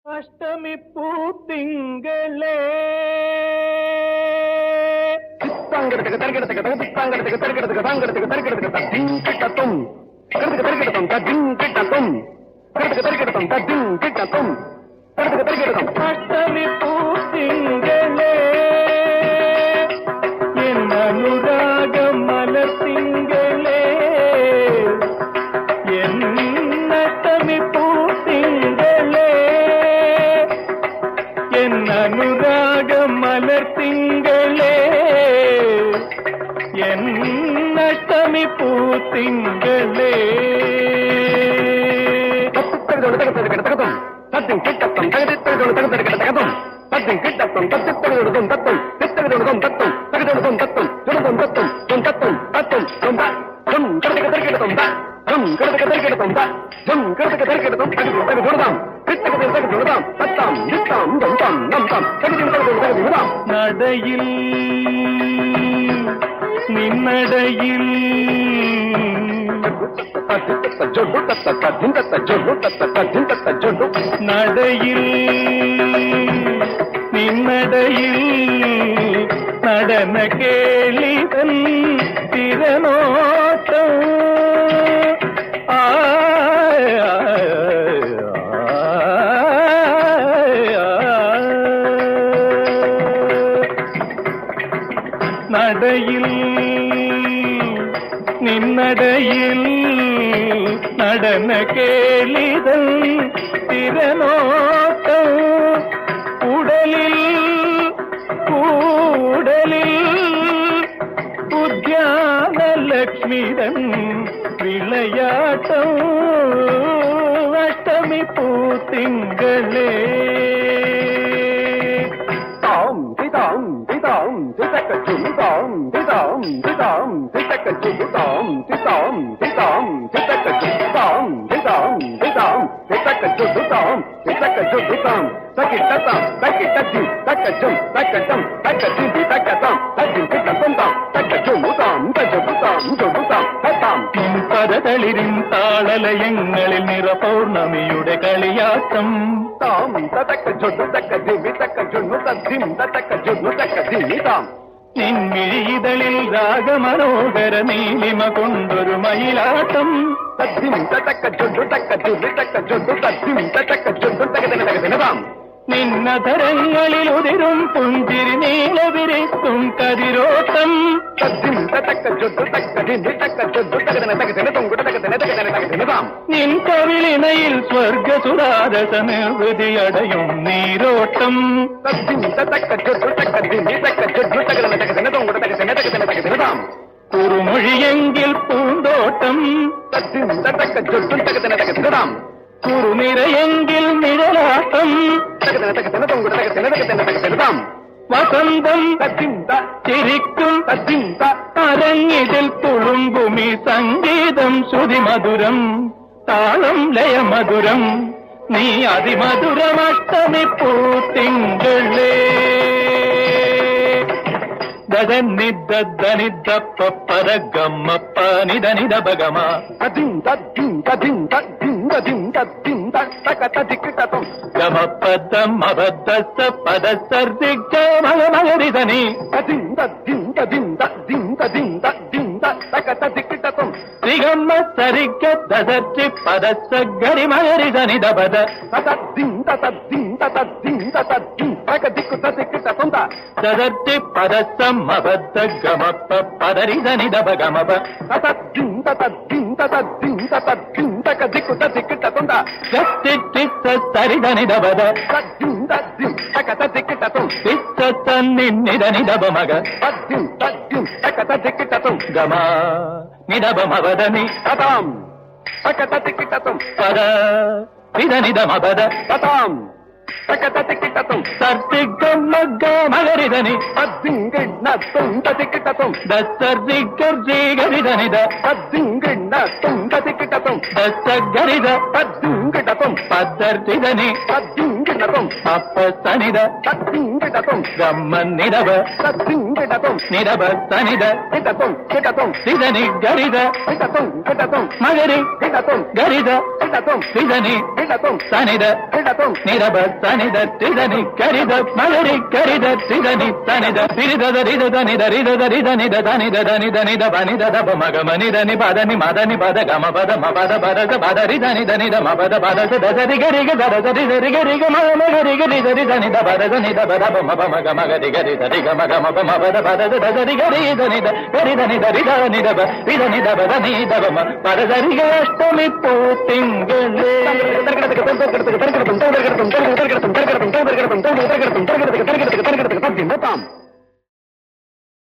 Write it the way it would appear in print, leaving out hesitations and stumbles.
அஷ்டமி பூத்திங்களே தாங்கிறதுக்கு தருகிறதுக்கு தாங்கிறதுக்கு தருகிறதுக்கு தாங்கிறதுக்கு தருகிறதுக்கு தட்டிங் கிட்டத்தும் கருத்துக்கு தருகிறதும் தட்டிங் கிட்டத்தும் கருத்துக்கு தருகிறதும் தட்டிங் கிட்டத்தும் கருத்துக்கு தருகிறதும் அஷ்டமி பூத்திங்களே என் அனுராக மலர்த்திங்களே என் அஷ்டமி பூத்திங்களே என் அனுராக மலர்த்திங்களே என் அஷ்டமி பூத்திங்களே தத்திங் கிட்டத்தும் தகுதித்தொழுதும் தகுதித்தொழுதும் தத்திங் கிட்டத்தும் தத்தித்தொழுதும் தத்தும் தித்தொழுதும் தத்தும் தகுதொழுதும் தத்தும் துழுதும் தத்தும் தும் தத்தும் தத்தும் தும் தும் கருத்துக்கு தருகிறதும் தும் கருத்துக்கு தருகிறதும் தும் கருத்துக்கு தருகிறதும் தகுதும் கிட்டக்கு தகுதும் தத்தாம் நித்தாம் தம் தாம் நம் தாம் தகுதியும் தகுதும் நடையில் நின்னடையில் நடையில் நின்னடையில் நடன கேளிதன் திறனோட்டம் நடையில் நின்னடையில் நடன கேளிதல் திறனோட்டம் உடலில் கூடலில் உத்யான லக்ஷ்மிதன் விளையாட்டம் அஷ்டமி பூத்திங்களே தாம் திதாம் திதாம் திதக்க சுதாம் திதாம் திதாம் திதக்க சுதாம் திதாம் திதாம் திதக்க சுதாம் திதாம் திதாம் திதக்க சுதாம் திதக்க சுதாம் தக்கிட்டதாம் தக்கிட்டதி தக்கஜம் தக்கஜம் தக்கஜி தக்கதாம் தக்கஜி தக்கதாம் தக்கஜுதாம் தக்கஜுதாம் ஜுதாம் தத்தாம் പരതളിരിൻ താളലയങ്ങളിൽ നിറ പൗർണമിയുടെ കളിയാട്ടം താം തതക്ക ജൊന്നു തക്ക ദിവി തക്ക ജൊന്നു തദ്ദിം തതക്ക ജൊന്നു തക്ക ദിമിതാം നിൻമിഴിതളിൽ രാഗമനോഹര നീലിമ കൊണ്ടൊരു മയിലാട്ടം തദ്ദിം തതക്ക ജൊന്നു തക്ക ദിവി തക്ക ജൊന്നു തദ്ദിം തതക്ക ജൊന്നു തക്ക ദിനതാം നിന്നധരങ്ങളിൽ ഉതിരും പുഞ്ചിരി നീലവിരിക്കും കതിരോട്ടം തദ്ദിം തതക്ക ജൊന്നു തക്ക ദിവി തക്ക ജൊന്നു തക്ക ദിനതാം നിൻ കവിളിണയിൽ സ്വർഗസുരാരസ നിർവൃതിയടയും നീരോട്ടം തദ്ദിം തതക്ക ജൊന്നു തക്ക ദിവി തക്ക ജൊന്നു തക്ക ദിനതാം കുറുമൊഴിയെങ്കിൽ പൂന്തോട്ടം തദ്ദിം തതക്ക ജൊന്നു തക്ക ദിനതാം കുറുനിരയെങ്കിൽ നിഴലാട്ടം വസന്തം ചിരിക്കും അരങ്ങിതിൽ തുളുമ്പുമി സംഗീതം ശ്രുതിമധുരം താളം ലയമധുരം നീ അതിമധുരം അഷ്ടമി പൂത്തിങ്കളേ ദനിദ്ദനിദ്ദപ്പര ഗമ്മപ്പ നിധനിധ ഭഗമ ഗമപ്പദം അബദ്ധ പദ സർദിഗ്ജ മലമലരിധനി ത്രിഗമ്മ സരിഗ ദദർച്ചി പദ സഗരി മലരിധനി ദബദ ദദർച്ചി പദ സമബദ്ധ ഗമപ്പ പദരിധനി ദബ ഗമപ സരിധനി ദബദ നിന്നിധനി ദബ മഗ ഗമ നിദബ മവദനി തതാം തകതതികിതതും പദ വിധനിധ മപദ തതാം തകതതികിതതും സർദിഗമഗ മലരിധനി തദ്ദിംഗിണ്ണതും തതികിതതും ദസർദിഗർജിഗരിധനിധ തദ്ദിംഗിണ്ണതും തതികിതതും ദസഗരിധ തദ്ദിംഗിതതും പദർജിധനി തദ്ദിംഗിണ്ണതും தத்தம் அப்ப சனித தத்திங்கிடத்தும் கம்ம நிதப தத்திங்கிடத்தும் நிதப சனித கிடத்தும் கிடத்தும் சிதனி கரித கிடத்தும் கிடத்தும் மகரி கிடத்தும் கரித கிடத்தும் சிதனி கிடத்தும் சனித கிடத்தும் நிரப சனித சிதனி கரித மகரி கரித சிதனி சனித சிறிதத ரிதத நித ரிதத ரித நித தனித தனித நித பனித தப மகம நித நி பத நி மத நி பத கம பத ம பத பத ச பத ரித நித நித ம பத பத ச தச ரிக ரிக தர ச ரித ரிக ரிக ம ம க ரிக ரித ரித நித பத ச நித பத ப ம ப ம க ம க ரிக ரித ரிக ம க ம ப ம பத பத ச தச ரிக ரித நித ரித நித ரித நித ப ரித நித பத நித ப ம பத ச ரிக அஷ்டமி பூத்திங்களே தர்கடத்தும்